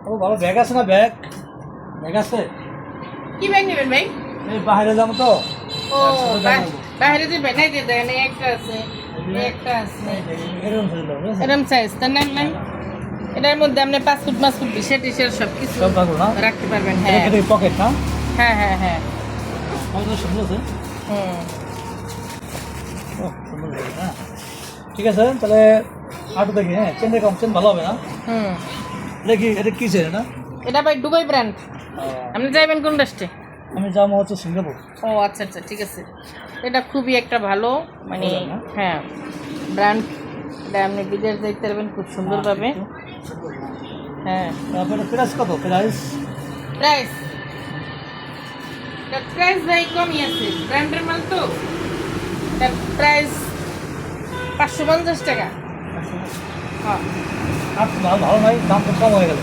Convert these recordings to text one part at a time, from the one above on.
ও ভালো ব্যাগ আছে না? ব্যাগ ব্যাগ আছে? কি ব্যাগ নেবেন ভাই? এই বাইরে যাবো তো। ও বাইরে যাবেন? এই যে দেখেন, এই একটা আছে, এই একটা আছে, এরকম ছিল, বুঝেছেন? এরকম সাইজ তার নেন নাই। এটার মধ্যে আপনি 5 ফুট 5 ফুট টি-শার্ট সব কিছু সব থাকলো না? রাখতে পারবেন। এটা হ্যাঁ কি পকেট না? হ্যাঁ হ্যাঁ হ্যাঁ। আমাদের সুন্দর আছে। হুম ও সুন্দর লাগে, হ্যাঁ ঠিক আছে তাহলে আটু দেখি। হ্যাঁ চেন দেখো, চেন ভালো হবে না? হুম। এটা কি চেন এটা? এটা ভাই দুবাই ব্র্যান্ড। আপনি যাইবেন কোন দেশে? আমি যাবো হচ্ছে সিঙ্গাপুর। ও আচ্ছা আচ্ছা, ঠিক আছে। এটা খুবই একটা ভালো মানে ভালো না? হ্যাঁ ব্র্যান্ড। এটা আপনি বিদেশ যাইতে পারবেন খুব সুন্দরভাবে। হ্যাঁ। তারপরে প্রাইস কত? প্রাইস প্রাইস প্রাইস ভাই কমই আছে, ব্র্যান্ডের মাল তো। তার প্রাইস 550 টাকা। হ্যাঁ ভালো ভালো নাই, দাম তো কম হয়ে গেল।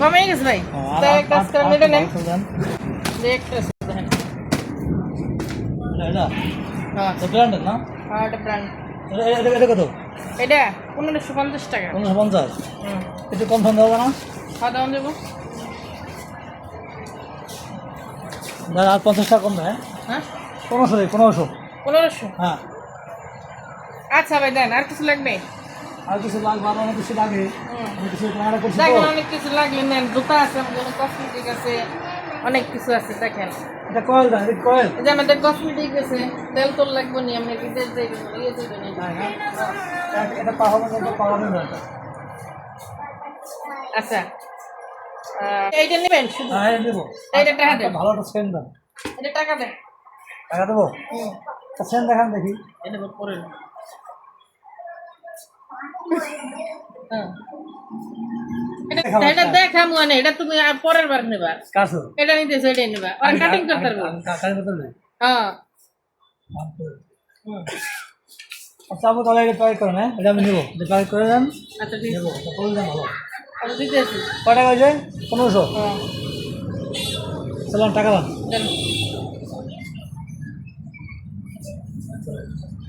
কমে গেছে ভাই। তো এক কাজ করেন, এটা নেন। যে একটা আছে দেখেন। এটা হ্যাঁ ব্র্যান্ডের না? হ্যাঁ, এটা ব্র্যান্ড। এটা কত? এটা 1550 টাকা। 1550? হুম। একটু কম দাম দেওয়া না? খাওয়া দাওয়া দেবো। দাদা আর 50 টাকা কম দেয়। হ্যাঁ 1500। 1500। হ্যাঁ আচ্ছা ভাই দেন, আর কিছু লাগবে? আর কিছু লাগবে, আর অনেক কিছু লাগে। হুম। আমি কিছু কেনাকাটা করছি তো। দেখেন অনেক কিছু লাগলে নেন, জুতা আছে আমাদের, কসমেটিক আছে, অনেক কিছু আছে দেখেন। এটা কয়েল দেন, এটা কয়েল। এই যে আমাদের কসমেটিক আছে, তেল তোল লাগবে নি, আপনি বিদেশ যাইবেন ইয়ে যাইবেন এই যে। এটা পাওয়া যাবে, পাওয়া যাবে এটা। আচ্ছা এইটা নেবেন শুধু? হ্যাঁ এটা দেবো। এইটা টাকা দেন। ভালো একটা সেন্ট দেন। এটা টাকা দেন। টাকা দেবো? হুম। সেন্ট দেখান দেখি। এটা পরে হ্যাঁ এটা দেখাম মানে, এটা তুমি আর পরের বার নেবা। কাছো এটা নিতেছো, এটাই নেবা, আর কাটিং করতে পারবো। কাকার বদল নেই। হ্যাঁ হুম। আচ্ছা আপু তাহলে এটা ট্রাই করেন। হ্যাঁ এটা আমি নেবো, ট্রাই করে দেন। আচ্ছা ঠিক নেবো, করে দেন ভালো। আছে, দিতেছি। কয় টাকা হয়েছে? 1500। হ্যাঁ চলাম টাকা দেন। দেন।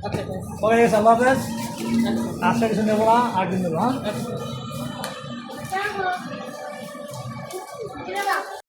আচ্ছা পরে গেছে, আল্লাহ হাফেজ। আচ্ছা আজকে কিছু নেবো না, আর দিন নেবো। হ্যাঁ আচ্ছা।